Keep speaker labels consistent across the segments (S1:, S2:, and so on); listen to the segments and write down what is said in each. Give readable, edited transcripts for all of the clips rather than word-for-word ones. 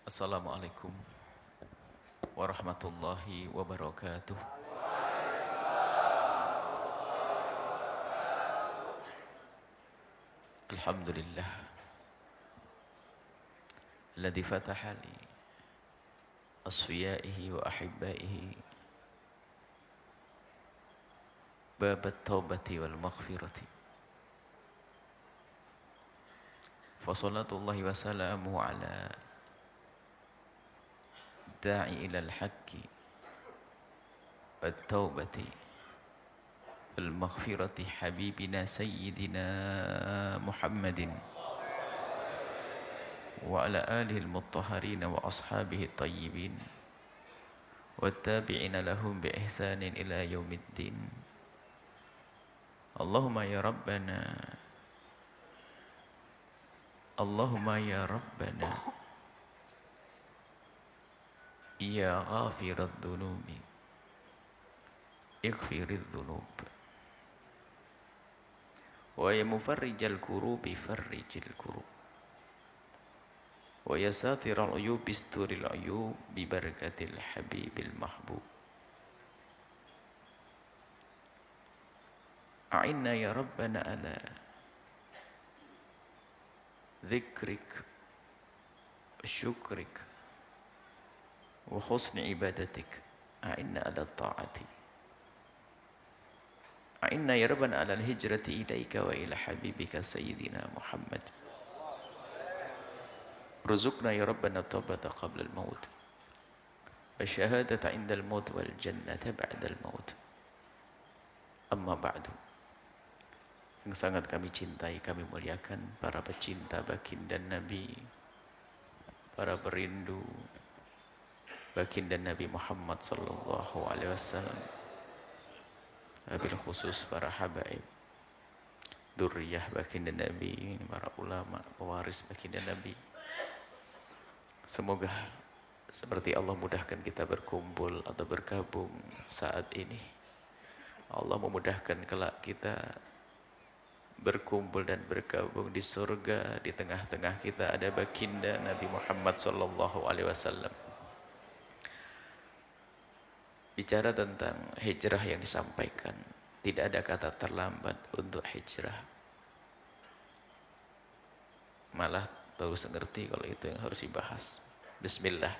S1: Assalamualaikum warahmatullahi wabarakatuh. Alhamdulillah alladzi fataha li asfiyaihi wa ahibbaihi bab at-taubati wal maghfirati. Fa salatullahi wa salamuhu ala da'i ila al-haqqi wat-taubati wal maghfirati habibina sayyidina Muhammadin wa ala alihi al-mutahharin wa ashabihi at-tayyibin wattabi'ina lahum bi ihsanin ila yaumiddin. Allahumma ya rabbana Allahumma ya rabbana ya ghafiradh dhunubi ighfiridh dhunub wa ya mufarrijal kurubi farrijil kurub wa ya satiral uyub bisturil uyub bi barakatil habibil mahbub. A'inna ya rabbana ala dhikrik wa syukrik wa husni ibadatik. A'inna ala ta'ati. A'inna ya rabbana ala al-hijrati ilaika wa ila habibika sayyidina Muhammad. Ruzukna ya rabbana taubata qabla al-maut wa syahadata inda al-maut wal jannata ba'da al-maut. Amma ba'du. Yang sangat kami cintai, kami muliakan para pecinta baginda Nabi, para perindu baginda Nabi Muhammad sallallahu alaihi wasallam, wabil khusus para habaib dzurriyyah baginda Nabi, para ulama pewaris baginda Nabi. Semoga seperti Allah mudahkan kita berkumpul atau bergabung saat ini, Allah memudahkan kelak kita berkumpul dan bergabung di surga. Di tengah-tengah kita ada baginda Nabi Muhammad sallallahu alaihi wasallam. Bicara tentang hijrah yang disampaikan, tidak ada kata terlambat untuk hijrah. Malah baru ngerti kalau itu yang harus dibahas. Bismillah.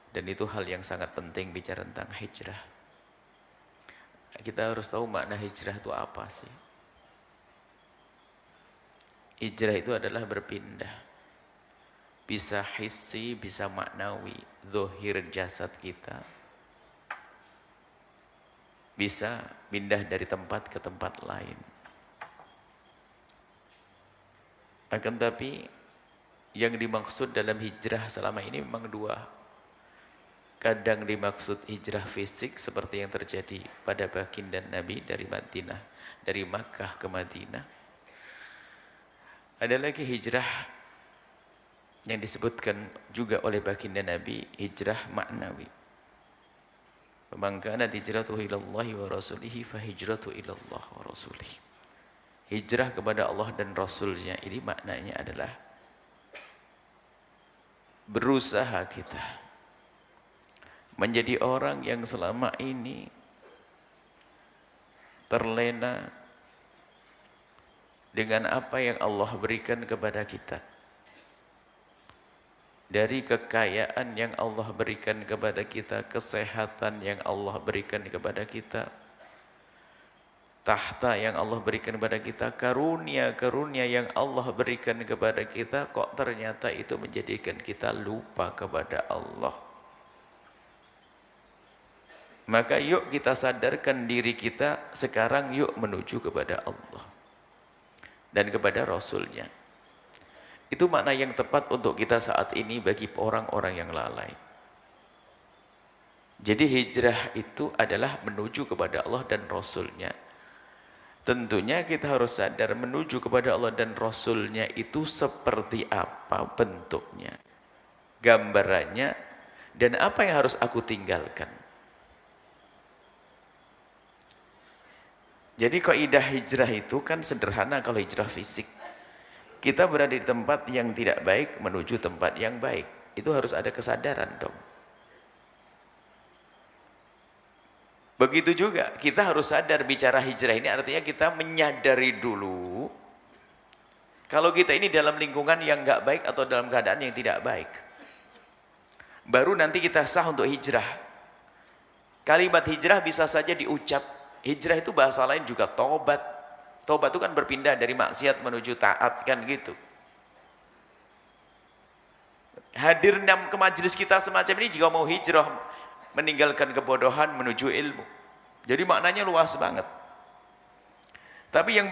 S1: Dan itu hal yang sangat penting bicara tentang hijrah. Kita harus tahu makna hijrah itu apa sih? Hijrah itu adalah berpindah. Bisa hissi, bisa maknawi, zahir jasad kita. Bisa pindah dari tempat ke tempat lain. Akan tapi yang dimaksud dalam hijrah selama ini memang dua. Kadang dimaksud hijrah fisik seperti yang terjadi pada baginda Nabi dari Madinah, dari Makkah ke Madinah. Ada lagi hijrah yang disebutkan juga oleh baginda Nabi, hijrah maknawi. Man kana hijratuhu ilallahi wa rasulihi fa hijratu ilallah wa rasulih. Hijrah kepada Allah dan Rasulnya ini maknanya adalah berusaha kita menjadi orang yang selama ini terlena dengan apa yang Allah berikan kepada kita, dari kekayaan yang Allah berikan kepada kita, kesehatan yang Allah berikan kepada kita, tahta yang Allah berikan kepada kita, karunia-karunia yang Allah berikan kepada kita, kok ternyata itu menjadikan kita lupa kepada Allah. Maka yuk kita sadarkan diri kita sekarang, yuk menuju kepada Allah dan kepada Rasulnya. Itu makna yang tepat untuk kita saat ini bagi orang-orang yang lalai. Jadi hijrah itu adalah menuju kepada Allah dan Rasulnya. Tentunya kita harus sadar menuju kepada Allah dan Rasulnya itu seperti apa bentuknya, gambarannya, dan apa yang harus aku tinggalkan. Jadi kaidah hijrah itu kan sederhana kalau hijrah fisik. Kita berada di tempat yang tidak baik menuju tempat yang baik. itu harus ada kesadaran dong. Begitu juga kita harus sadar bicara hijrah ini artinya kita menyadari dulu kalau kita ini dalam lingkungan yang nggak baik atau dalam keadaan yang tidak baik. Baru nanti kita sah untuk hijrah. Kalimat hijrah bisa saja diucap. Hijrah itu bahasa lain juga tobat. Tobat itu kan berpindah dari maksiat menuju taat kan gitu. Hadir ke majelis kita semacam ini juga mau hijrah, meninggalkan kebodohan menuju ilmu. Jadi maknanya luas banget. Tapi yang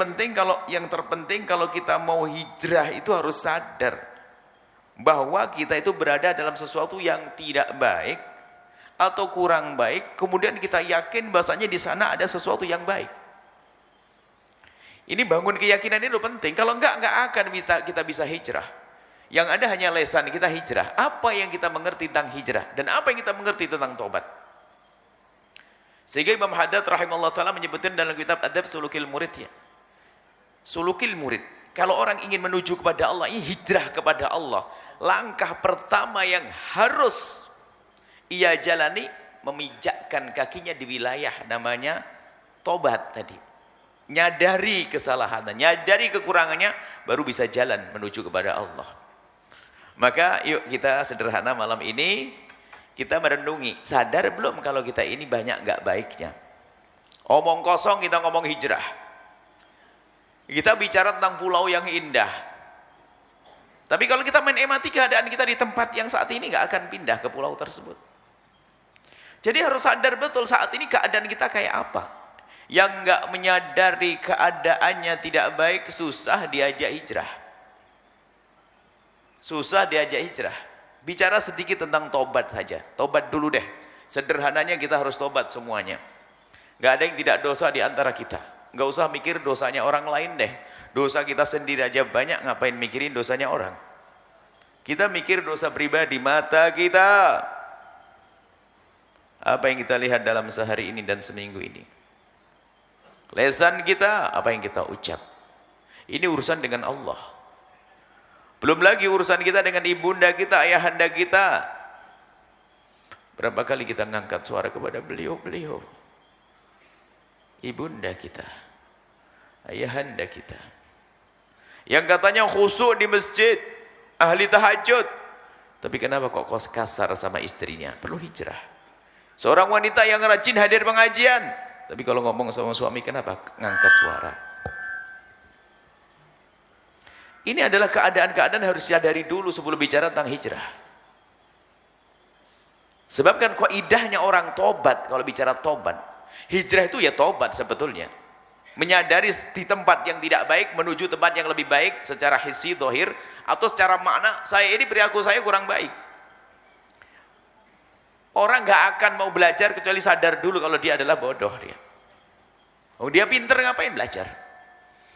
S1: terpenting kalau kita mau hijrah itu harus sadar bahwa kita itu berada dalam sesuatu yang tidak baik atau kurang baik, kemudian kita yakin bahasanya di sana ada sesuatu yang baik. Ini bangun keyakinan itu penting. Kalau enggak akan kita bisa hijrah. Yang ada hanya lesan kita hijrah. Apa yang kita mengerti tentang hijrah dan apa yang kita mengerti tentang tobat. Sehingga Imam Haddad rahimahullah ta'ala menyebutkan dalam kitab Adab Sulukil Murid ya. Sulukil Murid. Kalau orang ingin menuju kepada Allah, ini hijrah kepada Allah. Langkah pertama yang harus ia jalani, memijakkan kakinya di wilayah namanya tobat tadi. Nyadari kesalahannya, nyadari kekurangannya, baru bisa jalan menuju kepada Allah. Maka yuk kita sederhana malam ini, kita merenungi, sadar belum kalau kita ini banyak nggak baiknya. Omong kosong kita ngomong hijrah. Kita bicara tentang pulau yang indah. Tapi kalau kita menikmati keadaan kita di tempat yang saat ini nggak akan pindah ke pulau tersebut. Jadi harus sadar betul saat ini keadaan kita kayak apa. Yang nggak menyadari keadaannya tidak baik, susah diajak hijrah. Susah diajak hijrah. Bicara sedikit tentang tobat saja. Tobat dulu deh. Sederhananya kita harus tobat semuanya. Nggak ada yang tidak dosa di antara kita. Nggak usah mikir dosanya orang lain deh. Dosa kita sendiri aja banyak, ngapain mikirin dosanya orang. Kita mikir dosa pribadi, mata kita. Apa yang kita lihat dalam sehari ini dan seminggu ini. Lesan kita, apa yang kita ucap. Ini urusan dengan Allah. Belum lagi urusan kita dengan ibunda kita, ayahanda kita. Berapa kali kita ngangkat suara kepada beliau-beliau. Ibunda kita, ayahanda kita. Yang katanya khusyuk di masjid, ahli tahajud. Tapi kenapa kok kasar sama istrinya? Perlu hijrah. Seorang wanita yang rajin hadir pengajian. Tapi kalau ngomong sama suami, kenapa ngangkat suara? Ini adalah keadaan-keadaan yang harus disadari dulu sebelum bicara tentang hijrah. Sebab kan kaidahnya orang tobat, kalau bicara tobat. Hijrah itu ya tobat sebetulnya. Menyadari di tempat yang tidak baik, menuju tempat yang lebih baik secara hissi, dohir. Atau secara makna, saya ini perilaku saya kurang baik. Orang gak akan mau belajar kecuali sadar dulu kalau dia adalah bodoh dia. Oh, dia pinter ngapain belajar?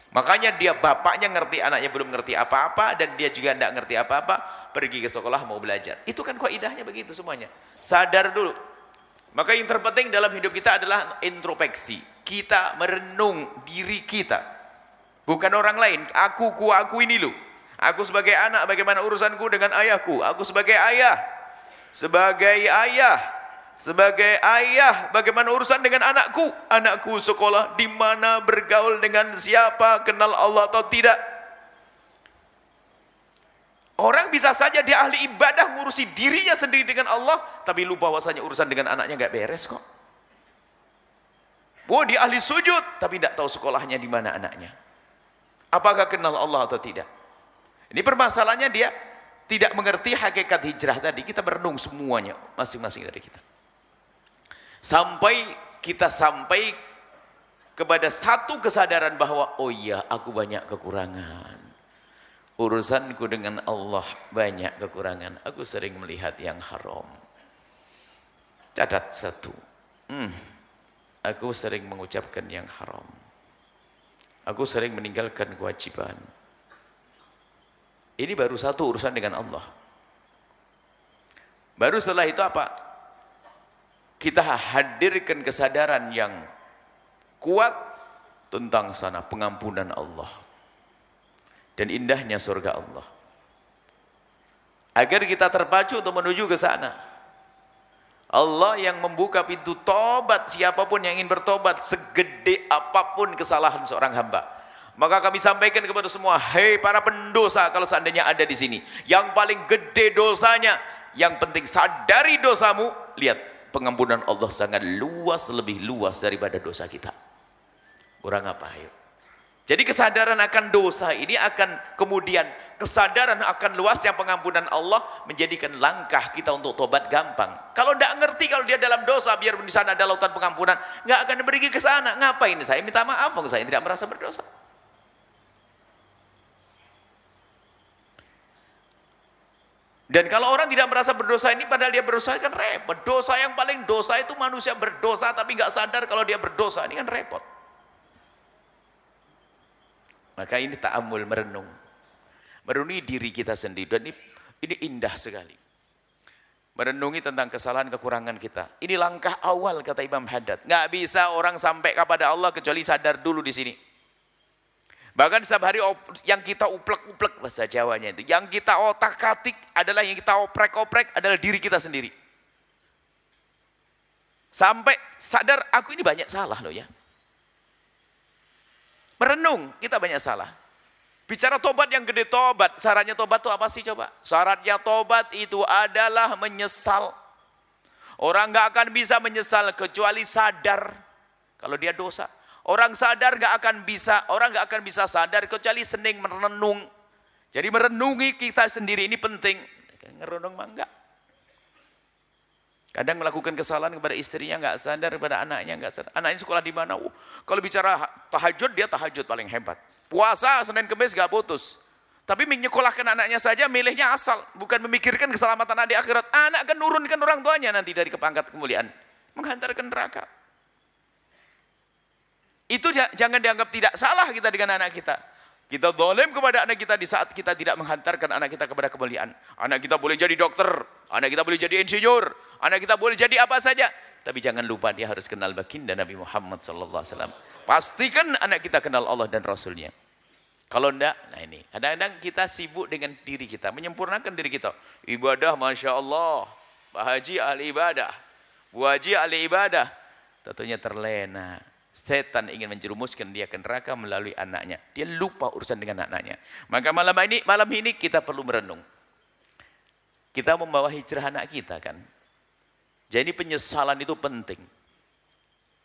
S1: Makanya dia bapaknya ngerti, anaknya belum ngerti apa-apa, dan dia juga tidak ngerti apa-apa, pergi ke sekolah mau belajar. Itu kan kaidahnya begitu semuanya. Sadar dulu. Maka yang terpenting dalam hidup kita adalah introspeksi. Kita merenung diri kita. Bukan orang lain. Aku ini loh. Aku sebagai anak, bagaimana urusanku dengan ayahku? Aku sebagai ayah. Sebagai ayah, bagaimana urusan dengan anakku? Anakku sekolah di mana, bergaul dengan siapa, kenal Allah atau tidak? Orang bisa saja dia ahli ibadah, ngurusi dirinya sendiri dengan Allah, tapi lupa bahwasanya urusan dengan anaknya nggak beres kok. Oh, dia ahli sujud, tapi tidak tahu sekolahnya di mana anaknya. Apakah kenal Allah atau tidak? Ini permasalahannya dia tidak mengerti hakikat hijrah tadi. Kita merenung semuanya, masing-masing dari kita. Sampai kita sampai kepada satu kesadaran bahwa, oh iya, aku banyak kekurangan. Urusanku dengan Allah banyak kekurangan. Aku sering melihat yang haram. Catat satu. Aku sering mengucapkan yang haram. Aku sering meninggalkan kewajiban. Ini baru satu urusan dengan Allah. Baru setelah itu apa? Kita hadirkan kesadaran yang kuat tentang sana pengampunan Allah dan indahnya surga Allah. Agar kita terpacu untuk menuju ke sana. Allah yang membuka pintu tobat siapapun yang ingin bertobat segede apapun kesalahan seorang hamba. Maka kami sampaikan kepada semua, hei para pendosa, kalau seandainya ada di sini, yang paling gede dosanya, yang penting sadari dosamu. Lihat, pengampunan Allah sangat luas, lebih luas daripada dosa kita. Kurang apa ayo? Jadi kesadaran akan dosa ini akan kemudian kesadaran akan luasnya pengampunan Allah menjadikan langkah kita untuk tobat gampang. Kalau tidak ngerti kalau dia dalam dosa, biar di sana ada lautan pengampunan, nggak akan pergi ke sana. Ngapain saya minta maaf? Saya tidak merasa berdosa. Dan kalau orang tidak merasa berdosa ini, padahal dia berdosa kan repot. Dosa yang paling dosa itu manusia berdosa tapi nggak sadar kalau dia berdosa, ini kan repot. Maka ini ta'ammul, merenung. Merenungi diri kita sendiri. Dan ini indah sekali. Merenungi tentang kesalahan kekurangan kita. Ini langkah awal kata Imam Haddad. Nggak bisa orang sampai kepada Allah kecuali sadar dulu di sini. Bahkan setiap hari yang kita uplek-uplek bahasa Jawanya itu, yang kita otak-atik adalah yang kita oprek-oprek adalah diri kita sendiri. Sampai sadar aku ini banyak salah loh ya. Merenung kita banyak salah. Bicara tobat yang gede, tobat. Syaratnya tobat itu apa sih coba? Syaratnya tobat itu adalah menyesal. Orang nggak akan bisa menyesal kecuali sadar kalau dia dosa. Orang sadar orang nggak akan bisa sadar kecuali sering merenung. Jadi merenungi kita sendiri ini penting. Ngerenung mah enggak. Kadang melakukan kesalahan kepada istrinya nggak sadar, kepada anaknya nggak sadar. Anaknya sekolah di mana? Kalau bicara tahajud, dia tahajud paling hebat. Puasa Senin Kamis nggak putus. Tapi menyekolahkan anaknya saja milihnya asal, bukan memikirkan keselamatan anak di akhirat. Anak akan nurunkan orang tuanya nanti dari pangkat kemuliaan, menghantarkan neraka. Itu jangan dianggap tidak salah kita dengan anak kita. Kita zalim kepada anak kita di saat kita tidak menghantarkan anak kita kepada kemuliaan. Anak kita boleh jadi dokter, anak kita boleh jadi insinyur, anak kita boleh jadi apa saja. Tapi jangan lupa dia harus kenal baginda Nabi Muhammad SAW. Pastikan anak kita kenal Allah dan Rasulnya. Kalau enggak, nah ini. Kadang-kadang kita sibuk dengan diri kita, menyempurnakan diri kita. Ibadah, Masya Allah. Pak Haji ahli ibadah. Bu Haji ahli ibadah. Tentunya terlena. Setan ingin menjerumuskan dia ke neraka melalui anaknya. Dia lupa urusan dengan anaknya. Maka malam ini kita perlu merenung. Kita membawa hijrah anak kita kan. Jadi penyesalan itu penting.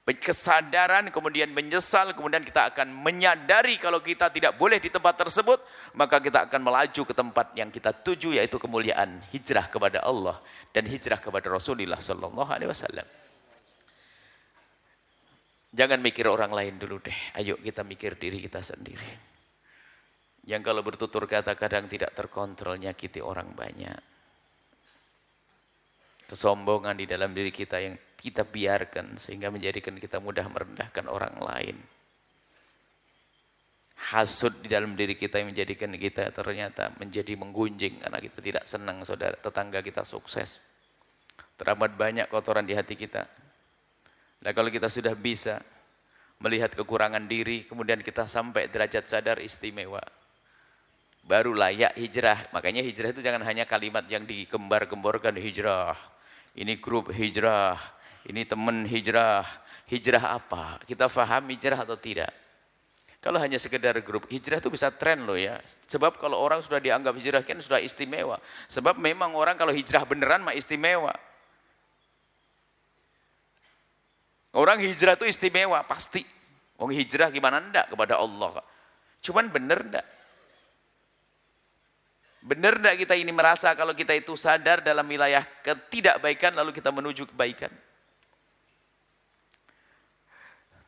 S1: Kesadaran, kemudian menyesal, kemudian kita akan menyadari kalau kita tidak boleh di tempat tersebut, maka kita akan melaju ke tempat yang kita tuju, yaitu kemuliaan, hijrah kepada Allah dan hijrah kepada Rasulullah sallallahu alaihi wasallam. Jangan mikir orang lain dulu deh. Ayo kita mikir diri kita sendiri. Yang kalau bertutur kata kadang tidak terkontrol, nyakiti orang banyak. Kesombongan di dalam diri kita yang kita biarkan sehingga menjadikan kita mudah merendahkan orang lain. Hasud di dalam diri kita yang menjadikan kita ternyata menjadi menggunjing karena kita tidak senang saudara tetangga kita sukses. Teramat banyak kotoran di hati kita. Nah kalau kita sudah bisa melihat kekurangan diri, kemudian kita sampai derajat sadar istimewa, baru layak hijrah. Makanya hijrah itu jangan hanya kalimat yang digembar-gemborkan, hijrah, ini grup hijrah, ini teman hijrah. Hijrah apa? Kita faham hijrah atau tidak? Kalau hanya sekedar grup, hijrah itu bisa tren loh ya. Sebab kalau orang sudah dianggap hijrah kan sudah istimewa. Sebab memang orang kalau hijrah beneran mah istimewa. Orang hijrah itu istimewa, pasti. Orang hijrah gimana enggak kepada Allah. Cuman bener enggak? Bener enggak kita ini merasa kalau kita itu sadar dalam wilayah ketidakbaikan lalu kita menuju kebaikan?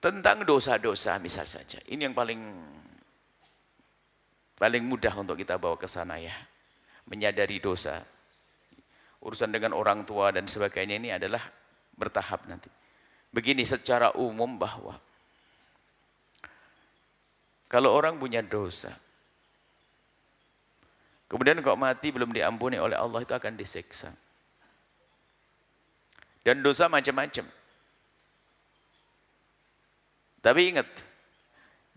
S1: Tentang dosa-dosa misal saja. Ini yang paling mudah untuk kita bawa ke sana ya. Menyadari dosa. Urusan dengan orang tua dan sebagainya ini adalah bertahap nanti. Begini secara umum bahwa kalau orang punya dosa, kemudian kok mati belum diampuni oleh Allah itu akan disiksa. Dan dosa macam-macam. Tapi ingat,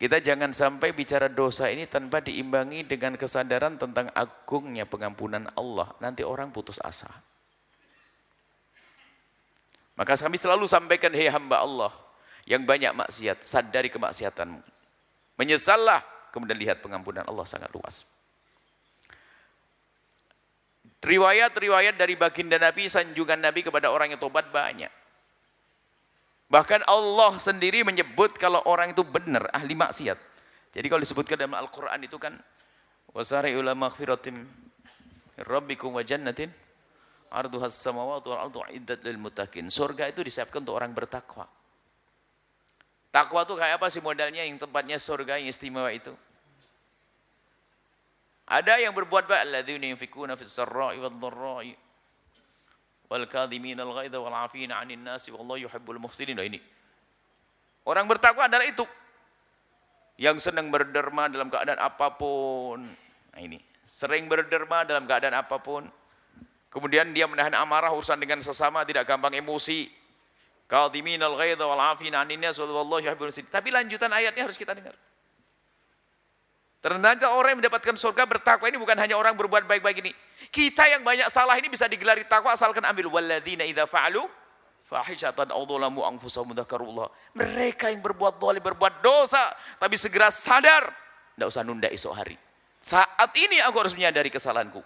S1: Kita jangan sampai bicara dosa ini tanpa diimbangi dengan kesadaran tentang agungnya pengampunan Allah. Nanti orang putus asa. Maka kami selalu sampaikan, hei hamba Allah yang banyak maksiat, sadari kemaksiatanmu. Menyesallah, kemudian lihat pengampunan Allah sangat luas. Riwayat-riwayat dari baginda Nabi, sanjungan Nabi kepada orang yang tobat banyak. Bahkan Allah sendiri menyebut kalau orang itu benar, ahli maksiat. Jadi kalau disebutkan dalam Al-Quran itu kan, wasari'u ila maghfiratim rabbikum wa jannatin arduhas samawati wal ardu iddat lil muttaqin. Surga itu disiapkan untuk orang bertakwa. Takwa itu kayak apa sih modelnya yang tempatnya surga yang istimewa itu? Ada yang berbuat baik, alladzina yunfikuna fis sarra'i wad dharra'i wal kadhimina al ghaidha wal 'afina 'anil nasi wallahu yuhibbul muhsinin. Nah, ini orang bertakwa adalah itu yang senang berderma dalam keadaan apapun. Nah, ini sering berderma dalam keadaan apapun. Kemudian dia menahan amarah, urusan dengan sesama, tidak gampang emosi. Kadhimina al ghaidha wal 'afina 'anil nasi wallahu yuhibbul muhsinin. Tapi lanjutan ayatnya harus kita dengar. Ternyata orang yang mendapatkan surga bertakwa ini bukan hanya orang berbuat baik-baik ini. Kita yang banyak salah ini bisa digelari takwa asalkan ambil walladzina idza fa'alu fahishatan aw dzalamu anfusahum dzakarullah. Mereka yang berbuat zalim, berbuat dosa tapi segera sadar, enggak usah nunda esok hari. Saat ini aku harus menyadari kesalahanku.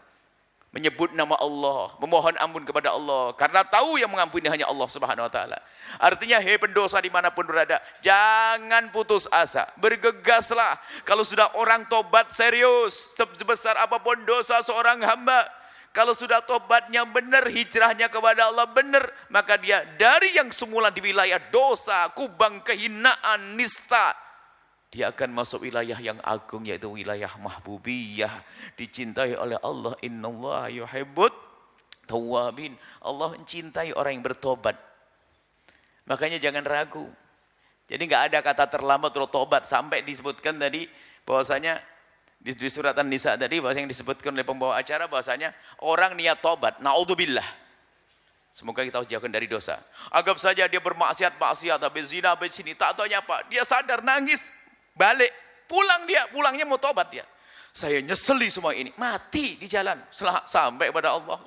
S1: Menyebut nama Allah, memohon ampun kepada Allah, karena tahu yang mengampuni hanya Allah Subhanahu wa taala. Artinya, hei pendosa dimanapun berada, jangan putus asa, bergegaslah. Kalau sudah orang tobat serius, sebesar apapun dosa seorang hamba, kalau sudah tobatnya benar, hijrahnya kepada Allah benar, maka dia dari yang semula di wilayah dosa, kubang kehinaan, nista, dia akan masuk wilayah yang agung, yaitu wilayah mahbubiyah, dicintai oleh Allah. Innallaha yuhibbut tawwabin. Allah mencintai orang yang bertobat. Makanya jangan ragu. Jadi nggak ada kata terlambat untuk tobat. Sampai disebutkan tadi bahwasanya di surat An-Nisa tadi, bahwasanya yang disebutkan oleh pembawa acara, bahwasanya orang niat tobat, naudzubillah, semoga kita jauhkan dari dosa. Anggap saja dia bermaksiat, habis zina, habis sini, tak tahu apa, dia sadar, nangis, balik, pulangnya mau tobat dia. Saya nyeseli semua ini, mati di jalan, sampai pada Allah.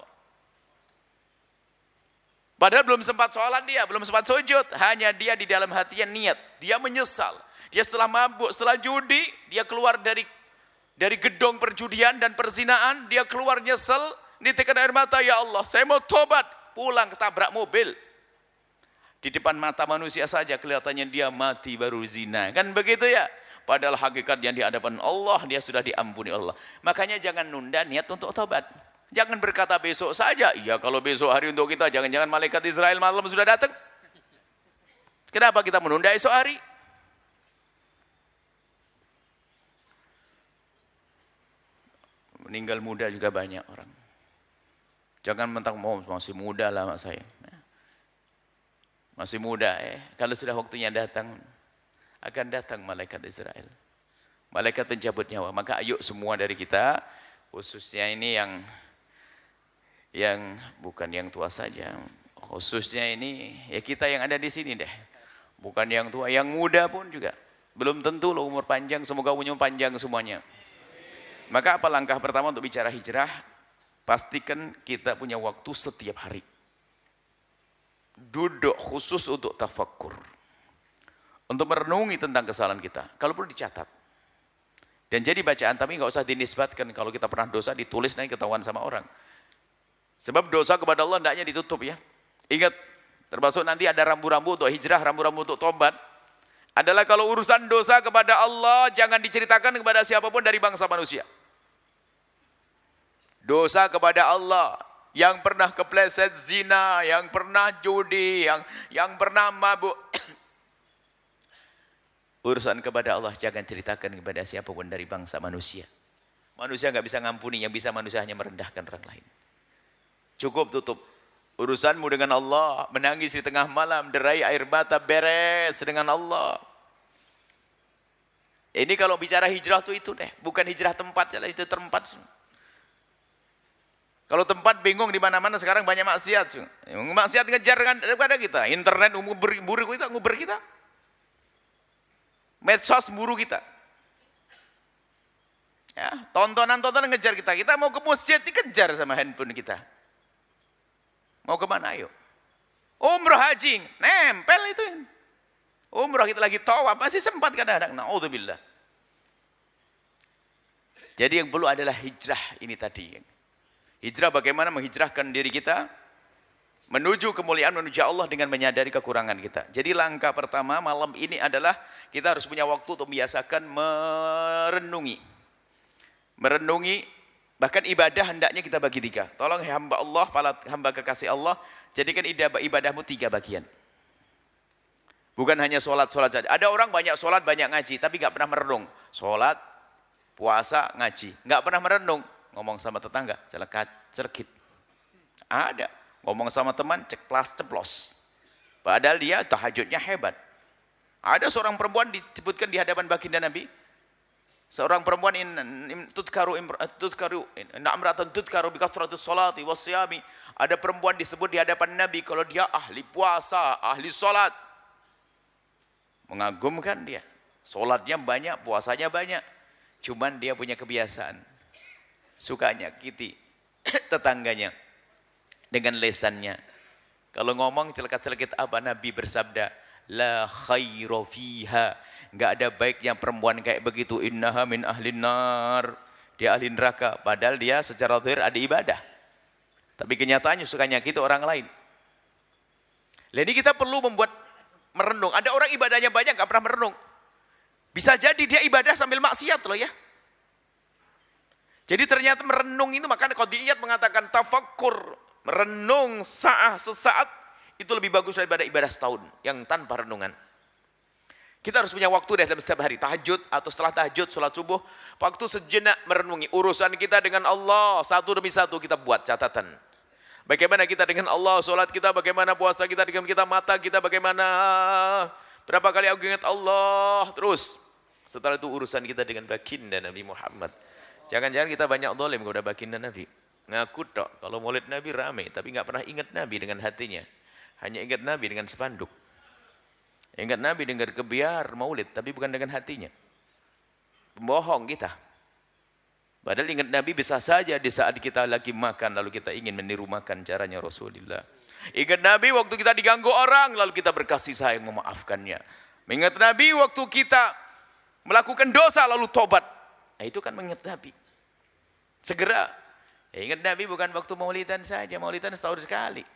S1: Padahal belum sempat sholat dia, belum sempat sujud, hanya dia di dalam hatinya niat, dia menyesal. Dia setelah mabuk, setelah judi, dia keluar dari gedung perjudian dan perzinaan, dia keluar nyesel, nitikan air mata, ya Allah, saya mau tobat, pulang ketabrak mobil. Di depan mata manusia saja kelihatannya dia mati baru zina. Kan begitu ya? Padahal hakikatnya di hadapan Allah dia sudah diampuni Allah. Makanya jangan nunda niat untuk tobat. Jangan berkata besok saja. Iya, kalau besok hari untuk kita, jangan-jangan malaikat Israel malam sudah datang. Kenapa kita menunda esok hari? Meninggal muda juga banyak orang. Jangan mentang masih muda lah mak saya. Masih muda kalau sudah waktunya datang, akan datang malaikat Israel. Malaikat pencabut nyawa. Maka ayo semua dari kita, khususnya ini yang bukan yang tua saja, khususnya ini ya kita yang ada di sini deh. Bukan yang tua, yang muda pun juga. Belum tentu loh umur panjang, semoga umur panjang semuanya. Maka apa langkah pertama untuk bicara hijrah? Pastikan kita punya waktu setiap hari. Duduk khusus untuk tafakkur. Untuk merenungi tentang kesalahan kita. Kalau perlu dicatat. Dan jadi bacaan, tapi nggak usah dinisbatkan. Kalau kita pernah dosa, ditulis nanti ketahuan sama orang. Sebab dosa kepada Allah hendaknya ditutup ya. Ingat, termasuk nanti ada rambu-rambu untuk hijrah, rambu-rambu untuk tobat. Adalah kalau urusan dosa kepada Allah, jangan diceritakan kepada siapapun dari bangsa manusia. Dosa kepada Allah, yang pernah kepleset zina, yang pernah judi, yang pernah mabuk. Urusan kepada Allah jangan ceritakan kepada siapapun dari bangsa manusia. Manusia nggak bisa ngampuni, yang bisa manusia hanya merendahkan orang lain. Cukup tutup urusanmu dengan Allah, menangis di tengah malam, derai air mata, beres dengan Allah. Ini kalau bicara hijrah tuh itu deh, bukan hijrah tempat, itu tempat. Kalau tempat bingung di mana-mana sekarang banyak maksiat. Maksiat ngejar daripada kita. Internet nguber kita. Medsos buru kita. Ya, tontonan-tontonan ngejar kita. Kita mau ke masjid dikejar sama handphone kita. Mau kemana ayo? Umroh haji, nempel itu. Umroh kita lagi tawaf, masih sempat kadang-kadang. Na'udzubillah. Jadi yang perlu adalah hijrah ini tadi. Hijrah bagaimana menghijrahkan diri kita menuju kemuliaan, menuju Allah dengan menyadari kekurangan kita. Jadi langkah pertama malam ini adalah kita harus punya waktu untuk membiasakan merenungi. Merenungi, bahkan ibadah hendaknya kita bagi tiga. Tolong hamba Allah, para hamba kekasih Allah, jadikan ibadahmu 3 bagian. Bukan hanya sholat saja. Ada orang banyak sholat, banyak ngaji, tapi nggak pernah merenung. Sholat, puasa, ngaji. Nggak pernah merenung. Ngomong sama tetangga, cerkit. Ada. Ngomong sama teman, ceplos. Padahal dia tahajudnya hebat. Ada seorang perempuan disebutkan di hadapan baginda Nabi. Seorang perempuan tudkaru bi kathrati sholati wasyami. Ada perempuan disebut di hadapan Nabi kalau dia ahli puasa, ahli sholat. Mengagumkan dia. Sholatnya banyak, puasanya banyak. Cuman dia punya kebiasaan. Suka nyakiti tetangganya dengan lesannya. Kalau ngomong celaka-celakit apa, Nabi bersabda, la khaira fiha. Enggak ada baiknya perempuan kayak begitu. Innaha min ahlin nar. Dia ahli neraka. Padahal dia secara zahir ada ibadah. Tapi kenyataannya suka nyakiti orang lain. Jadi kita perlu membuat merenung. Ada orang ibadahnya banyak enggak pernah merenung. Bisa jadi dia ibadah sambil maksiat loh ya. Jadi ternyata merenung itu, makanya Qadiyat mengatakan tafakkur, merenung sesaat itu lebih bagus daripada ibadah setahun yang tanpa renungan. Kita harus punya waktu dalam setiap hari, tahajud atau setelah tahajud, sholat subuh, waktu sejenak merenungi urusan kita dengan Allah, satu demi satu kita buat catatan. Bagaimana kita dengan Allah, sholat kita, bagaimana puasa kita, dengan kita mata kita, bagaimana, berapa kali aku ingat Allah, terus. Setelah itu urusan kita dengan baginda Nabi Muhammad. Jangan-jangan kita banyak zalim kepada baginda Nabi. Ngaku tok, kalau maulid Nabi ramai, tapi nggak pernah ingat Nabi dengan hatinya. Hanya ingat Nabi dengan spanduk. Ingat Nabi dengan kebiar maulid, tapi bukan dengan hatinya. Pembohong kita. Padahal ingat Nabi bisa saja di saat kita lagi makan, lalu kita ingin meniru makan caranya Rasulullah. Ingat Nabi waktu kita diganggu orang, lalu kita berkasih sayang memaafkannya. Ingat Nabi waktu kita melakukan dosa, lalu tobat. Nah, itu kan mengingat Nabi. Segera. Ya, ingat Nabi bukan waktu maulidan saja, maulidan setahun sekali.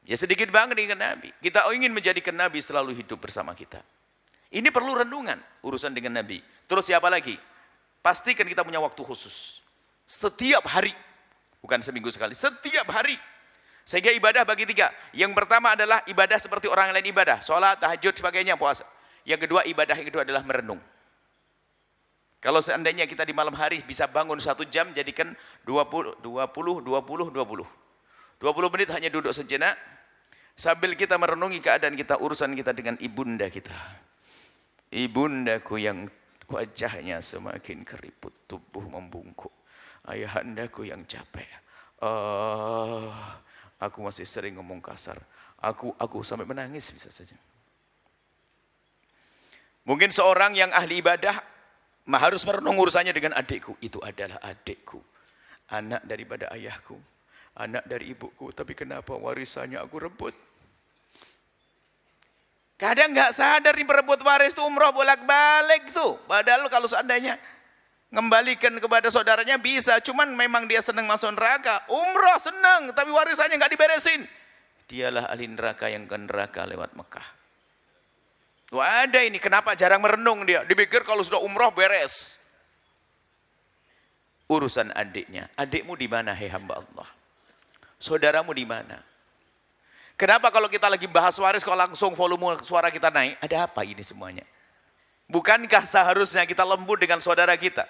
S1: Ya sedikit banget ingat Nabi. Kita ingin menjadikan Nabi selalu hidup bersama kita. Ini perlu renungan, urusan dengan Nabi. Terus siapa lagi? Pastikan kita punya waktu khusus. Setiap hari. Bukan seminggu sekali, setiap hari. Sehingga ibadah bagi 3. Yang pertama adalah ibadah seperti orang lain ibadah. Sholat, tahajud, sebagainya, puasa. Yang kedua, ibadah yang kedua adalah merenung. Kalau seandainya kita di malam hari bisa bangun 1 jam, jadikan 20 menit hanya duduk sejenak, sambil kita merenungi keadaan kita, urusan kita dengan ibunda kita. Ibundaku yang wajahnya semakin keriput, tubuh membungkuk. Ayahandaku yang capek. Aku masih sering ngomong kasar. Aku sampai menangis bisa saja. Mungkin seorang yang ahli ibadah harus merenung urusannya dengan adikku. Itu adalah adikku. Anak daripada ayahku. Anak dari ibuku. Tapi kenapa warisannya aku rebut? Kadang nggak sadar nih merebut waris itu umroh bolak-balik tuh. Padahal kalau seandainya ngembalikan kepada saudaranya bisa. Cuman memang dia senang masuk neraka. Umroh senang, tapi warisannya nggak diberesin. Dialah ahli neraka yang ke neraka lewat Mekah. Wah ada ini, kenapa jarang merenung dia? Dipikir kalau sudah umroh beres. Urusan adiknya. Adikmu di mana, hei hamba Allah? Saudaramu di mana? Kenapa kalau kita lagi bahas waris, kalau langsung volume suara kita naik? Ada apa ini semuanya? Bukankah seharusnya kita lembut dengan saudara kita?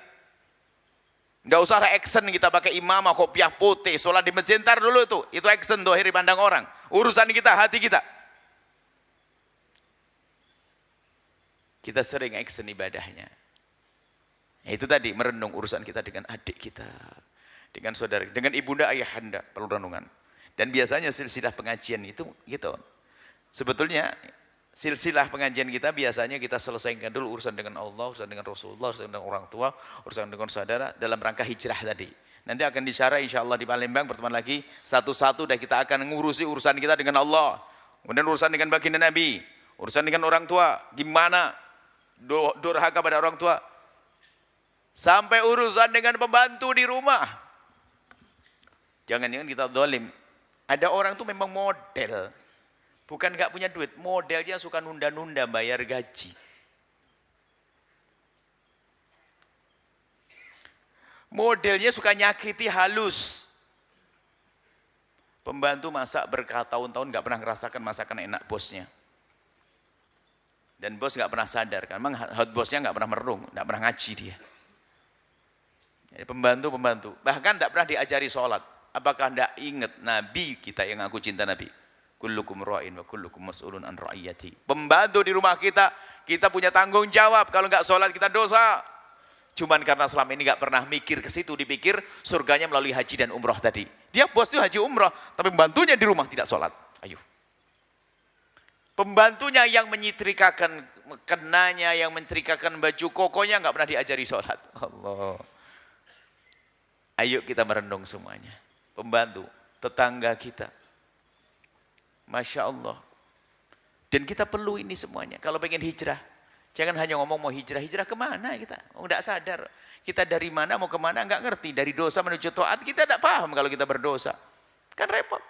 S1: Nggak usah ada action kita pakai imamah, kopiah putih, sholat di masjid ntar dulu itu. Itu action tuh, akhirnya pandang orang. Urusan kita, hati kita. Kita sering action ibadahnya. Ya, itu tadi merenung urusan kita dengan adik kita, dengan saudara, dengan ibunda ayahanda, perlu renungan. Dan biasanya silsilah pengajian itu gitu. Sebetulnya silsilah pengajian kita biasanya kita selesaikan dulu urusan dengan Allah, urusan dengan Rasulullah, urusan dengan orang tua, urusan dengan saudara dalam rangka hijrah tadi. Nanti akan disyarah insyaallah di Palembang pertemuan lagi satu-satu dan kita akan mengurusi urusan kita dengan Allah. Kemudian urusan dengan baginda Nabi, urusan dengan orang tua, gimana durhaka pada orang tua. Sampai urusan dengan pembantu di rumah. Jangan-jangan kita zalim. Ada orang tuh memang model. Bukan nggak punya duit, modelnya suka nunda-nunda bayar gaji. Modelnya suka nyakiti halus. Pembantu masak bertahun-tahun nggak pernah ngerasakan masakan enak bosnya. Dan bos nggak pernah sadar, kan memang hot bosnya nggak pernah merung, nggak pernah ngaji dia. Jadi pembantu, bahkan tidak pernah diajari sholat. Apakah tidak ingat Nabi kita yang aku cinta Nabi? Kullukum ra'in wa kullukum mas'ulun an ra'iyati. Pembantu di rumah kita punya tanggung jawab. Kalau nggak sholat kita dosa. Cuman karena selama ini nggak pernah mikir ke situ, dipikir surganya melalui haji dan umroh tadi. Dia bos itu haji umroh, tapi pembantunya di rumah tidak sholat. Ayo. Pembantunya yang menyetrikakan kenanya, yang menyetrikakan baju kokonya nggak pernah diajari sholat. Allah. Ayo kita merenung semuanya. Pembantu, tetangga kita. Masya Allah. Dan kita perlu ini semuanya. Kalau pengen hijrah, jangan hanya ngomong mau hijrah. Hijrah kemana kita? Tidak sadar. Kita dari mana mau kemana nggak ngerti. Dari dosa menuju taat kita tidak paham kalau kita berdosa. Kan repot.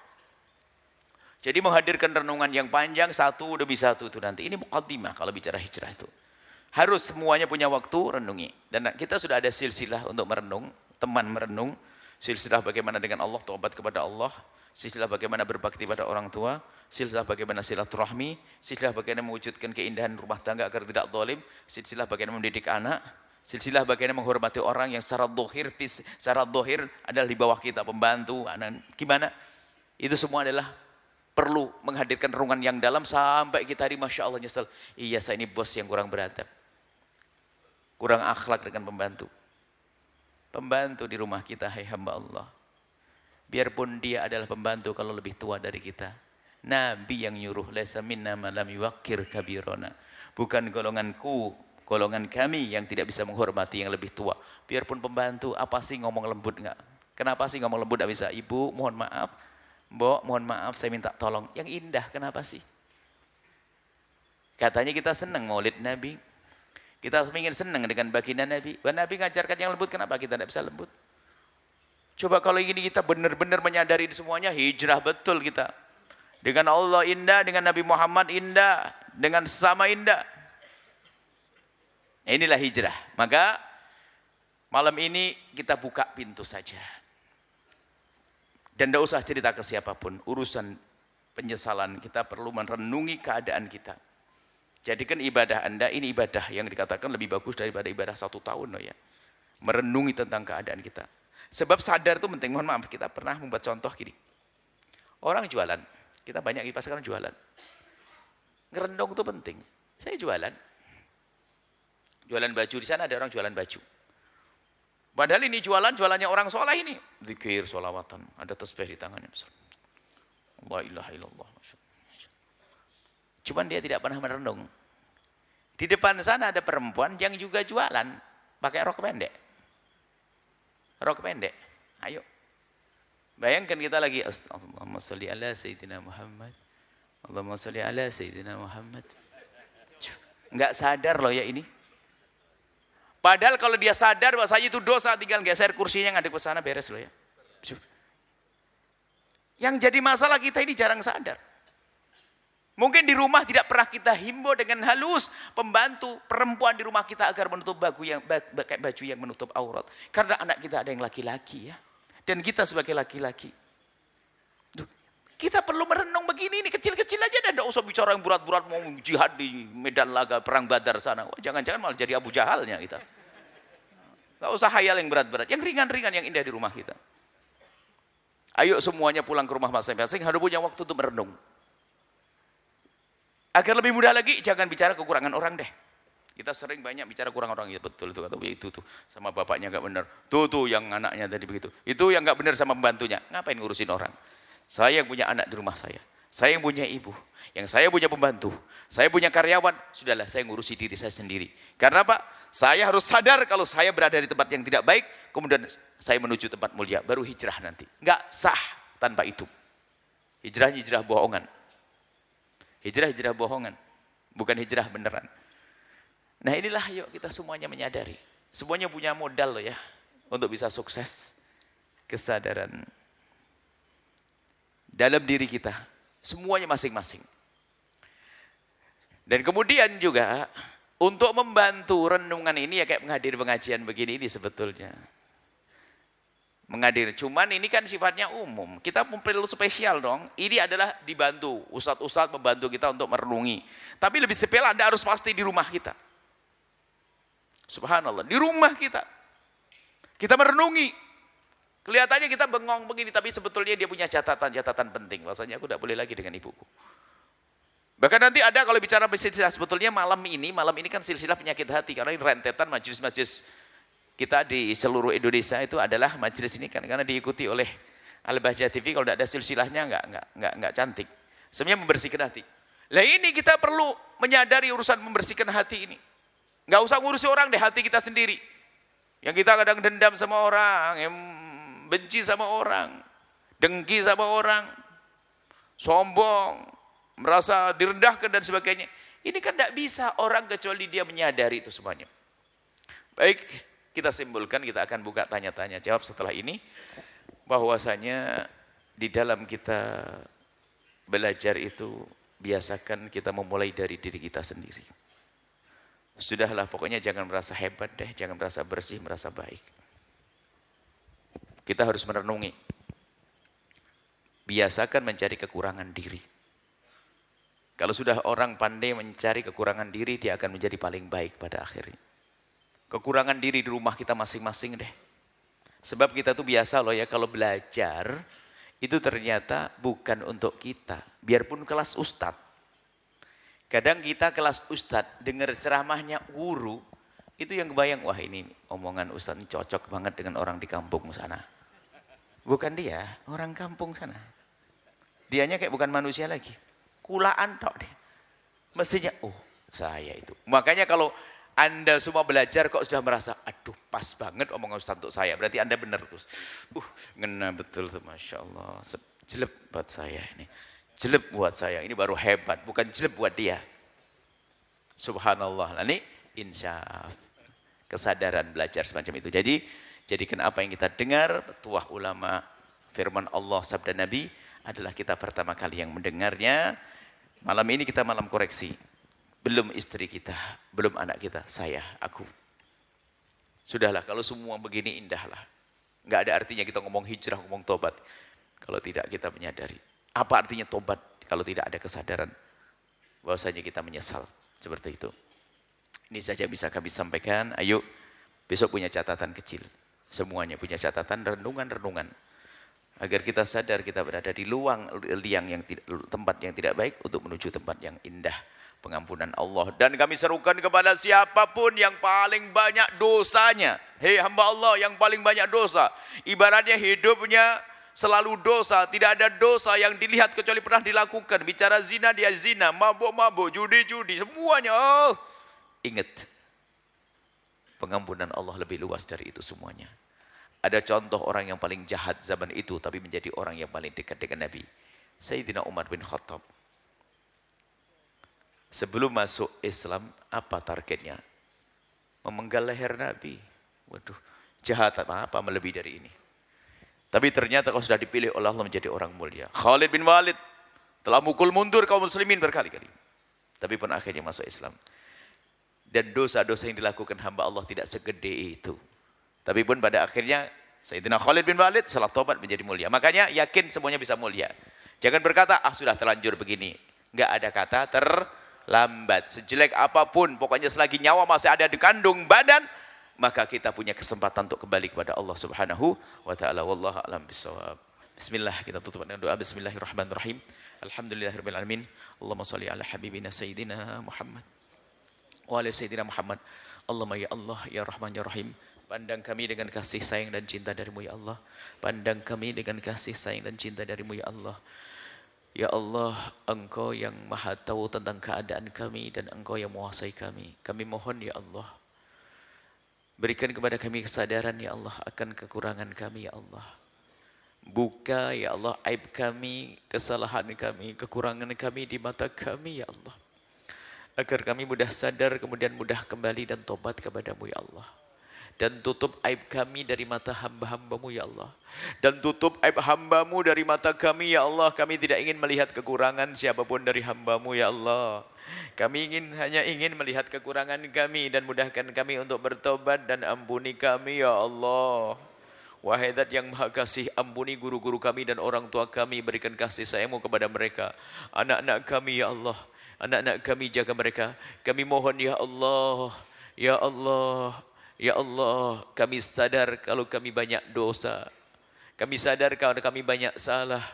S1: Jadi menghadirkan renungan yang panjang satu demi satu itu nanti. Ini muqaddimah kalau bicara hijrah itu. Harus semuanya punya waktu renungi. Dan kita sudah ada silsilah untuk merenung. Teman merenung. Silsilah bagaimana dengan Allah, taubat kepada Allah. Silsilah bagaimana berbakti pada orang tua. Silsilah bagaimana silaturahmi. Silsilah bagaimana mewujudkan keindahan rumah tangga agar tidak zalim. Silsilah bagaimana mendidik anak. Silsilah bagaimana menghormati orang yang secara zahir adalah di bawah kita, pembantu, anak. Gimana? Itu semua adalah perlu menghadirkan renungan yang dalam sampai kita hari Masya Allah nyesel. Iya, saya ini bos yang kurang beradab. Kurang akhlak dengan pembantu. Pembantu di rumah kita, hai hamba Allah. Biarpun dia adalah pembantu kalau lebih tua dari kita. Nabi yang nyuruh, laisa minna ma lam yuwaqqir kabirona. Bukan golonganku, golongan kami yang tidak bisa menghormati yang lebih tua. Biarpun pembantu, apa sih ngomong lembut enggak? Kenapa sih ngomong lembut enggak bisa? Ibu, mohon maaf. Mbok, mohon maaf, saya minta tolong. Yang indah, kenapa sih? Katanya kita senang maulid Nabi. Kita ingin senang dengan baginda Nabi. Nabi ngajarkan yang lembut, kenapa kita tidak bisa lembut? Coba kalau ini kita benar-benar menyadari semuanya, hijrah betul kita. Dengan Allah indah, dengan Nabi Muhammad indah, dengan sesama indah. Inilah hijrah. Maka malam ini kita buka pintu saja. Dan tidak usah cerita ke siapapun. Urusan penyesalan kita perlu merenungi keadaan kita. Jadikan ibadah Anda ini ibadah yang dikatakan lebih bagus daripada ibadah 1 tahun. Ya. Merenungi tentang keadaan kita. Sebab sadar itu penting. Mohon maaf, kita pernah membuat contoh gini. Orang jualan. Kita banyak di pasar jualan. Ngerendong itu penting. Saya jualan. Jualan baju, di sana ada orang jualan baju. Padahal ini jualannya orang soleh ini. Zikir, sholawatan. Ada tasbih di tangannya. La ilaha illallah. Cuman dia tidak pernah merenung. Di depan sana ada perempuan yang juga jualan. Pakai rok pendek. Rok pendek. Ayo. Bayangkan kita lagi. Allahumma salli ala Sayyidina Muhammad. Allahumma salli ala Sayyidina Muhammad. Enggak sadar loh ya ini. Padahal kalau dia sadar bahasanya itu dosa, tinggal geser kursinya ngadep ke sana beres loh ya. Yang jadi masalah kita ini jarang sadar. Mungkin di rumah tidak pernah kita himbau dengan halus pembantu perempuan di rumah kita agar menutup baju yang menutup aurat. Karena anak kita ada yang laki-laki ya. Dan kita sebagai laki-laki. Kita perlu merenung begini, ini kecil-kecil aja dan tidak usah bicara yang berat-berat mau jihad di medan laga perang Badar sana. Wah, jangan-jangan malah jadi Abu Jahalnya kita. Gak usah hayal yang berat-berat, yang ringan-ringan yang indah di rumah kita. Ayo semuanya pulang ke rumah masing-masing, harus punya waktu untuk merenung. Agar lebih mudah lagi, jangan bicara kekurangan orang deh. Kita sering banyak bicara kurang orang, ya betul itu kata itu tuh sama bapaknya nggak benar, tuh yang anaknya tadi begitu, itu yang nggak benar sama pembantunya, ngapain ngurusin orang? Saya yang punya anak di rumah saya Saya yang punya ibu, yang saya punya pembantu, saya punya karyawan, sudahlah saya ngurusi diri saya sendiri. Karena apa? Saya harus sadar kalau saya berada di tempat yang tidak baik, kemudian saya menuju tempat mulia, baru hijrah nanti. Enggak sah tanpa itu. Hijrah bohongan. Hijrah bohongan, bukan hijrah beneran. Nah inilah yuk kita semuanya menyadari. Semuanya punya modal loh ya, untuk bisa sukses. Kesadaran dalam diri kita. Semuanya masing-masing. Dan kemudian juga untuk membantu renungan ini ya kayak menghadiri pengajian begini ini sebetulnya. Menghadiri, cuman ini kan sifatnya umum. Kita perlu spesial dong. Ini adalah dibantu, ustadz-ustadz membantu kita untuk merenungi. Tapi lebih spesial Anda harus pasti di rumah kita. Subhanallah, di rumah kita. Kita merenungi. Kelihatannya kita bengong begini, tapi sebetulnya dia punya catatan-catatan penting. Bahwasanya aku tidak boleh lagi dengan ibuku. Bahkan nanti ada kalau bicara silsilah, sebetulnya malam ini kan silsilah penyakit hati. Karena ini rentetan majelis-majelis kita di seluruh Indonesia itu adalah majelis ini kan. Karena diikuti oleh Al-Bahjah TV, kalau tidak ada silsilahnya enggak cantik. Sebenarnya membersihkan hati. Lah ini kita perlu menyadari urusan membersihkan hati ini. Enggak usah ngurusi orang deh, hati kita sendiri. Yang kita kadang dendam sama orang, yang benci sama orang, dengki sama orang, sombong, merasa direndahkan dan sebagainya. Ini kan tidak bisa orang kecuali dia menyadari itu semuanya. Baik, kita simpulkan, kita akan buka tanya-tanya jawab setelah ini. Bahwasanya di dalam kita belajar itu, biasakan kita memulai dari diri kita sendiri. Sudahlah, pokoknya jangan merasa hebat deh, jangan merasa bersih, merasa baik. Kita harus merenungi. Biasakan mencari kekurangan diri. Kalau sudah orang pandai mencari kekurangan diri, dia akan menjadi paling baik pada akhirnya. Kekurangan diri di rumah kita masing-masing deh. Sebab kita tuh biasa loh ya, kalau belajar, itu ternyata bukan untuk kita. Biarpun kelas ustadz. Kadang kita kelas ustadz, dengar ceramahnya guru, itu yang kebayang, wah ini omongan ustadz ini cocok banget dengan orang di kampung sana. Bukan dia, orang kampung sana. Dianya kayak bukan manusia lagi. Kulaan tok deh. Mestinya, oh saya itu. Makanya kalau Anda semua belajar kok sudah merasa, aduh pas banget omongan ustadz untuk saya. Berarti Anda benar terus. Ngena betul tuh, Masya Allah. Jelek buat saya ini. Jelek buat saya, ini baru hebat. Bukan jelek buat dia. Subhanallah. Nah ini insyaf. Kesadaran belajar semacam itu. Jadi, jadikan apa yang kita dengar, petuah ulama, firman Allah, sabda Nabi, adalah kita pertama kali yang mendengarnya. Malam ini kita malam koreksi. Belum istri kita, belum anak kita, saya, aku. Sudahlah, kalau semua begini indahlah. Enggak ada artinya kita ngomong hijrah, ngomong tobat. Kalau tidak kita menyadari. Apa artinya tobat kalau tidak ada kesadaran bahwasanya kita menyesal. Seperti itu. Ini saja bisa kami sampaikan. Ayo, besok punya catatan kecil. Semuanya punya catatan, renungan-renungan. Agar kita sadar kita berada di tempat yang tidak baik untuk menuju tempat yang indah. Pengampunan Allah. Dan kami serukan kepada siapapun yang paling banyak dosanya. Hei hamba Allah yang paling banyak dosa. Ibaratnya hidupnya selalu dosa. Tidak ada dosa yang dilihat kecuali pernah dilakukan. Bicara zina, dia zina. Mabuk-mabuk, judi-judi. Semuanya. Oh, ingat. Pengampunan Allah lebih luas dari itu semuanya. Ada contoh orang yang paling jahat zaman itu, tapi menjadi orang yang paling dekat dengan Nabi. Sayyidina Umar bin Khattab. Sebelum masuk Islam, apa targetnya? Memenggal leher Nabi. Waduh, jahat apa melebihi dari ini. Tapi ternyata kalau sudah dipilih oleh Allah menjadi orang mulia. Khalid bin Walid telah mukul mundur kaum muslimin berkali-kali. Tapi pun akhirnya masuk Islam. Dan dosa-dosa yang dilakukan hamba Allah tidak segede itu. Tapi pun pada akhirnya Sayyidina Khalid bin Walid setelah tobat menjadi mulia. Makanya yakin semuanya bisa mulia. Jangan berkata, sudah terlanjur begini. Enggak ada kata terlambat. Sejelek apapun, pokoknya selagi nyawa masih ada di kandung badan, maka kita punya kesempatan untuk kembali kepada Allah Subhanahu wa taala. Wallahu a'lam bishawab. Bismillah, kita tutup dengan doa. Bismillahirrahmanirrahim. Alhamdulillahirabbil alamin. Allahumma shalli ala habibina sayyidina Muhammad wa ala sayyidina Muhammad. Allahumma ya Allah ya Rahman ya Rahim. Pandang kami dengan kasih sayang dan cinta darimu ya Allah. Pandang kami dengan kasih sayang dan cinta darimu ya Allah. Ya Allah, Engkau yang maha tahu tentang keadaan kami dan Engkau yang menguasai kami. Kami mohon ya Allah, berikan kepada kami kesadaran ya Allah akan kekurangan kami ya Allah. Buka ya Allah aib kami, kesalahan kami, kekurangan kami di mata kami ya Allah. Agar kami mudah sadar kemudian mudah kembali dan tobat kepadamu ya Allah. Dan tutup aib kami dari mata hamba-hambamu ya Allah. Dan tutup aib hambamu dari mata kami ya Allah. Kami tidak ingin melihat kekurangan siapapun dari hambamu ya Allah. Kami hanya ingin melihat kekurangan kami dan mudahkan kami untuk bertobat dan ampuni kami ya Allah. Wahai Zat yang Maha Kasih, ampuni guru-guru kami dan orang tua kami, berikan kasih sayang-Mu kepada mereka. Anak-anak kami ya Allah, anak-anak kami jaga mereka. Kami mohon ya Allah, ya Allah, ya Allah, kami sadar kalau kami banyak dosa. Kami sadar kalau kami banyak salah.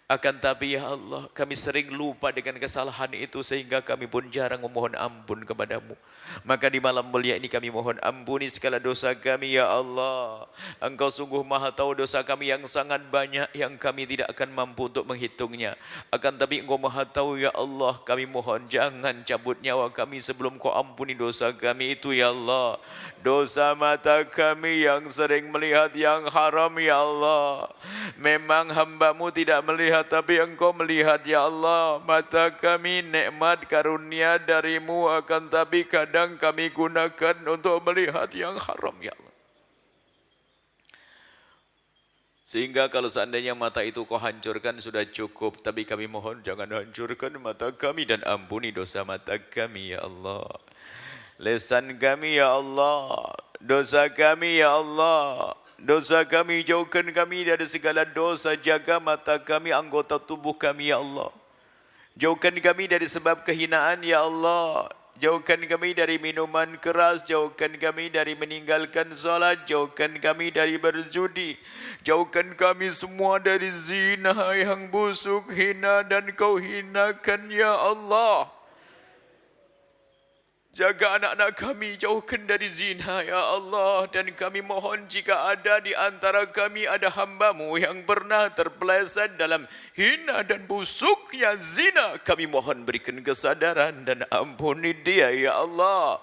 S1: Akan tapi ya Allah, kami sering lupa dengan kesalahan itu sehingga kami pun jarang memohon ampun kepadamu. Maka di malam mulia ini kami mohon ampuni segala dosa kami ya Allah. Engkau sungguh maha tahu dosa kami yang sangat banyak yang kami tidak akan mampu untuk menghitungnya. Akan tapi Engkau maha tahu ya Allah, kami mohon jangan cabut nyawa kami sebelum Kau ampuni dosa kami itu ya Allah. Dosa mata kami yang sering melihat yang haram ya Allah. Memang hamba-Mu tidak melihat, tapi Engkau melihat ya Allah. Mata kami nikmat karunia dari-Mu, akan tapi kadang kami gunakan untuk melihat yang haram ya Allah. Sehingga kalau seandainya mata itu Kau hancurkan sudah cukup, tapi kami mohon jangan hancurkan mata kami dan ampuni dosa mata kami ya Allah. Lisan kami ya Allah, dosa kami ya Allah. Dosa kami, jauhkan kami dari segala dosa, jaga mata kami, anggota tubuh kami ya Allah. Jauhkan kami dari sebab kehinaan ya Allah. Jauhkan kami dari minuman keras, jauhkan kami dari meninggalkan salat, jauhkan kami dari berjudi. Jauhkan kami semua dari zina yang busuk, hina dan Kau hinakan ya Allah. Jaga anak-anak kami, jauhkan dari zina ya Allah. Dan kami mohon jika ada di antara kami ada hamba-Mu yang pernah terpeleset dalam hina dan busuknya zina, kami mohon berikan kesadaran dan ampuni dia ya Allah.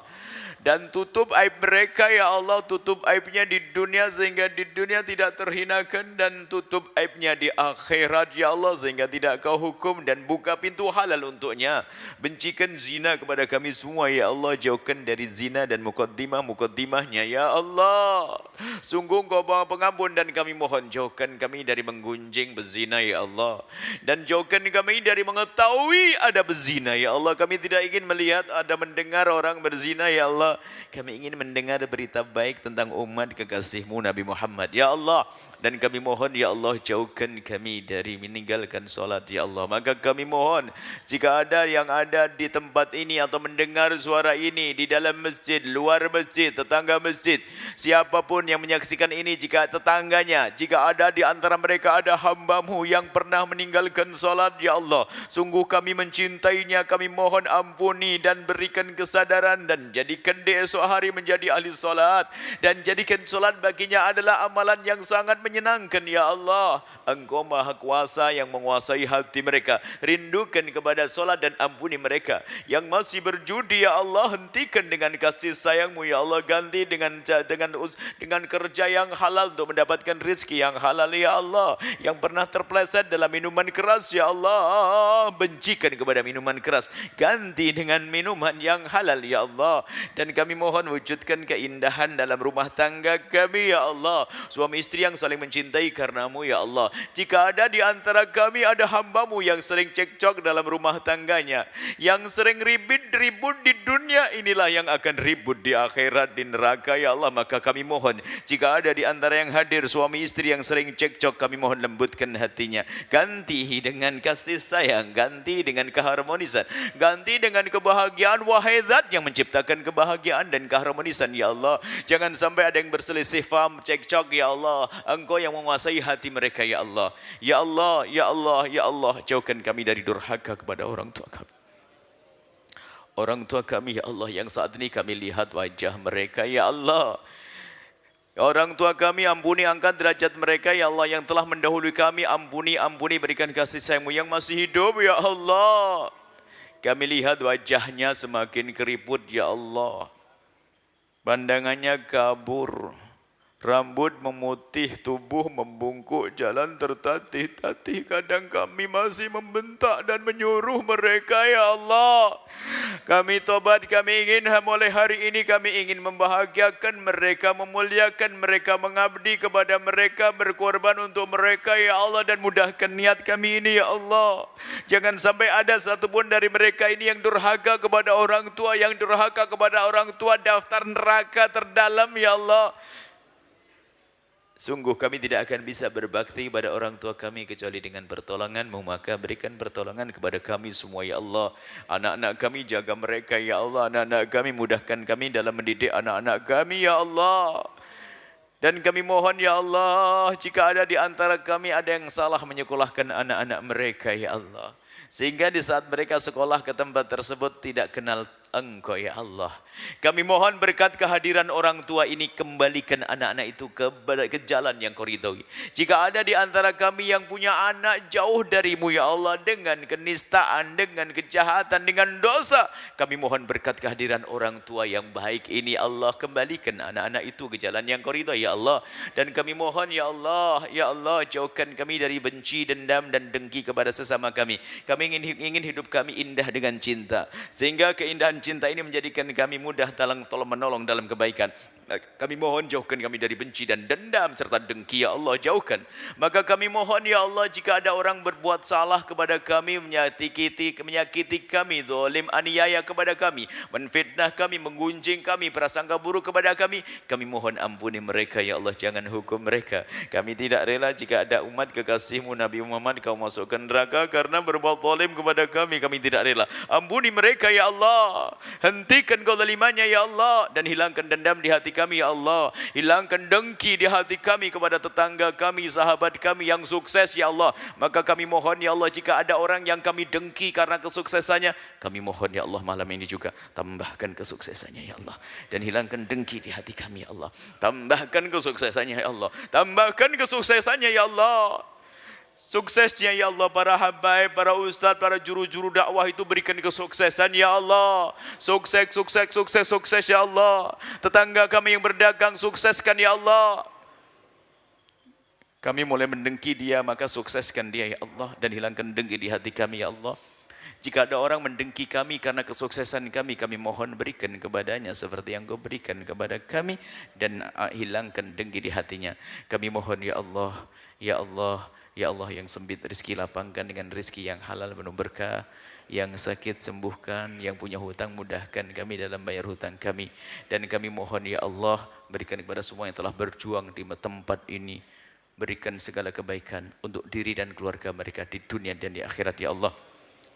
S1: Dan tutup aib mereka ya Allah, tutup aibnya di dunia sehingga di dunia tidak terhinakan, dan tutup aibnya di akhirat ya Allah sehingga tidak Kau hukum, dan buka pintu halal untuknya. Bencikan zina kepada kami semua ya Allah, jauhkan dari zina dan mukaddimahnya ya Allah. Sungguh Kau Maha Pengampun, dan kami mohon jauhkan kami dari menggunjing berzina ya Allah, dan jauhkan kami dari mengetahui ada berzina ya Allah. Kami tidak ingin melihat ada mendengar orang berzina ya Allah. Kami ingin mendengar berita baik tentang umat kekasih-Mu Nabi Muhammad ya Allah. Dan kami mohon ya Allah, jauhkan kami dari meninggalkan solat ya Allah. Maka kami mohon jika ada yang ada di tempat ini atau mendengar suara ini di dalam masjid, luar masjid, tetangga masjid, siapapun yang menyaksikan ini, jika tetangganya, jika ada di antara mereka ada hamba-Mu yang pernah meninggalkan solat ya Allah, sungguh kami mencintainya, kami mohon ampuni dan berikan kesadaran, dan jadikan dia esok hari menjadi ahli solat, dan jadikan solat baginya adalah amalan yang sangat menyenangkan ya Allah. Engkau Maha Kuasa yang menguasai hati mereka. Rindukan kepada solat dan ampuni mereka. Yang masih berjudi ya Allah, hentikan dengan kasih sayang-Mu ya Allah. Ganti dengan kerja yang halal untuk mendapatkan rezeki yang halal ya Allah. Yang pernah terpeleset dalam minuman keras ya Allah, bencikan kepada minuman keras, ganti dengan minuman yang halal ya Allah. Dan kami mohon wujudkan keindahan dalam rumah tangga kami ya Allah. Suami istri yang saling mencintai karena-Mu ya Allah. Jika ada di antara kami ada hamba-Mu yang sering cekcok dalam rumah tangganya, yang sering ribut di dunia, inilah yang akan ribut di akhirat, di neraka ya Allah. Maka kami mohon jika ada di antara yang hadir suami istri yang sering cekcok, kami mohon lembutkan hatinya, ganti dengan kasih sayang, ganti dengan keharmonisan, ganti dengan kebahagiaan. Wahai Zat yang menciptakan kebahagiaan dan keharmonisan ya Allah, jangan sampai ada yang berselisih faham, cekcok ya Allah. Engkau yang menguasai hati mereka ya Allah. Ya Allah, ya Allah, ya Allah, jauhkan kami dari durhaka kepada orang tua kami. Orang tua kami ya Allah, yang saat ini kami lihat wajah mereka ya Allah, Ya orang tua kami, ampuni angkat derajat mereka. Ya Allah, yang telah mendahului kami, ampuni, berikan kasih sayang-Mu. Yang masih hidup, Ya Allah, kami lihat wajahnya semakin keriput, Ya Allah. Pandangannya kabur, rambut memutih, tubuh membungkuk, jalan tertatih-tatih. Kadang kami masih membentak dan menyuruh mereka, Ya Allah. Kami tobat, kami ingin mulai hari ini kami ingin membahagiakan mereka, memuliakan mereka, mengabdi kepada mereka, berkorban untuk mereka, Ya Allah. Dan mudahkan niat kami ini, Ya Allah. Jangan sampai ada satupun dari mereka ini yang durhaka kepada orang tua, yang durhaka kepada orang tua daftar neraka terdalam, Ya Allah. Sungguh kami tidak akan bisa berbakti pada orang tua kami kecuali dengan pertolongan-Mu. Maka berikan pertolongan kepada kami semua, Ya Allah. Anak-anak kami jaga mereka, Ya Allah. Anak-anak kami mudahkan kami dalam mendidik anak-anak kami, Ya Allah. Dan kami mohon, Ya Allah, jika ada di antara kami ada yang salah menyekolahkan anak-anak mereka, Ya Allah. Sehingga di saat mereka sekolah ke tempat tersebut tidak kenal Engkau, Ya Allah. Kami mohon berkat kehadiran orang tua ini, kembalikan anak-anak itu ke jalan yang Kau ridhoi. Jika ada di antara kami yang punya anak jauh dari-Mu, Ya Allah, dengan kenistaan, dengan kejahatan, dengan dosa, kami mohon berkat kehadiran orang tua yang baik ini, Allah, kembalikan anak-anak itu ke jalan yang Kau ridhoi, Ya Allah. Dan kami mohon, Ya Allah, Ya Allah, jauhkan kami dari benci, dendam, dan dengki kepada sesama kami. Kami ingin hidup kami indah dengan cinta, sehingga keindahan cinta ini menjadikan kami mudah tolong menolong dalam kebaikan. Kami mohon jauhkan kami dari benci dan dendam serta dengki, Ya Allah, jauhkan. Maka kami mohon, Ya Allah, jika ada orang berbuat salah kepada kami, menyakiti kami, zalim, aniaya kepada kami, menfitnah kami, menggunjing kami, prasangka buruk kepada kami mohon ampuni mereka, Ya Allah, jangan hukum mereka. Kami tidak rela jika ada umat kekasih-Mu Nabi Muhammad Kau masukkan neraka karena berbuat zalim kepada kami tidak rela. Ampuni mereka, Ya Allah. Hentikan kezalimannya, Ya Allah, dan hilangkan dendam di hati kami, Ya Allah. Hilangkan dengki di hati kami kepada tetangga kami, sahabat kami yang sukses, Ya Allah. Maka kami mohon, Ya Allah, jika ada orang yang kami dengki karena kesuksesannya, kami mohon, Ya Allah, malam ini juga tambahkan kesuksesannya, Ya Allah. Dan hilangkan dengki di hati kami, Ya Allah. Tambahkan kesuksesannya, Ya Allah. Tambahkan kesuksesannya, Ya Allah. Suksesnya, Ya Allah, para habaib, para ustaz, para juru-juru dakwah itu berikan kesuksesan, Ya Allah. Sukses, Ya Allah. Tetangga kami yang berdagang, sukseskan, Ya Allah. Kami mulai mendengki dia, maka sukseskan dia, Ya Allah. Dan hilangkan dengki di hati kami, Ya Allah. Jika ada orang mendengki kami karena kesuksesan kami mohon berikan kepadanya seperti yang Kau berikan kepada kami, dan hilangkan dengki di hatinya. Kami mohon, Ya Allah, Ya Allah, Ya Allah, yang sempit rezeki lapangkan dengan rezeki yang halal penuh berkah, yang sakit sembuhkan, yang punya hutang mudahkan kami dalam bayar hutang kami. Dan kami mohon, Ya Allah, berikan kepada semua yang telah berjuang di tempat ini, berikan segala kebaikan untuk diri dan keluarga mereka di dunia dan di akhirat, Ya Allah.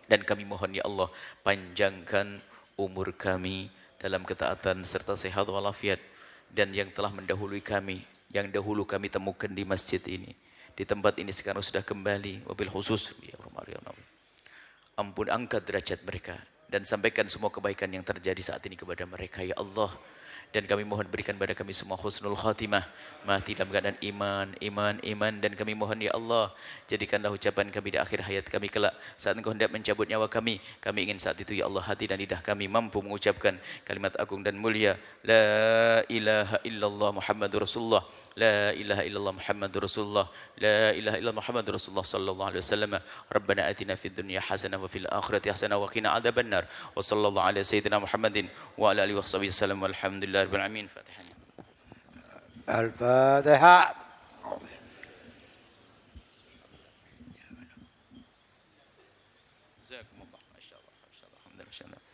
S1: Dan kami mohon, Ya Allah, panjangkan umur kami dalam ketaatan serta sehat walafiat. Dan yang telah mendahului kami, yang dahulu kami temukan di masjid ini, di tempat ini sekarang sudah kembali, wabil khusus, ya Allah, ampun angkat derajat mereka dan sampaikan semua kebaikan yang terjadi saat ini kepada mereka, Ya Allah. Dan kami mohon berikan pada kami semua husnul khatimah, mati dalam keadaan iman. Dan kami mohon, Ya Allah, jadikanlah ucapan kami di akhir hayat kami kelak, saat Engkau hendak mencabut nyawa kami ingin saat itu, Ya Allah, hati dan lidah kami mampu mengucapkan kalimat agung dan mulia, La ilaha illallah Muhammadur Rasulullah, La ilaha illallah Muhammadur Rasulullah, La ilaha illallah Muhammadur Rasulullah sallallahu alaihi wasallam. Rabbana atina fid dunya hasanah wa fil akhirati hasanah wa qina adzabannar. Wa sallallahu ala sayyidina Muhammadin wa ala alihi washabihi wasallam. Walhamdulillah rabbil alamin. Fatihah.
S2: Al-Fatihah.
S1: Jazakumullah, masyaallah, alhamdulillah.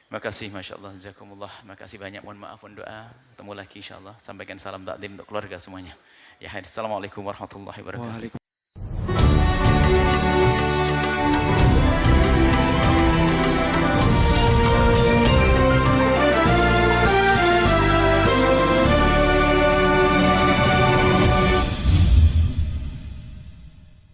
S1: Makasih, Masya Allah, jazakumullah. Makasih banyak, mohon maaf, mohon doa. Ketemu lagi insya Allah. Sampaikan salam takdim untuk keluarga semuanya. Ya, assalamualaikum warahmatullahi wabarakatuh.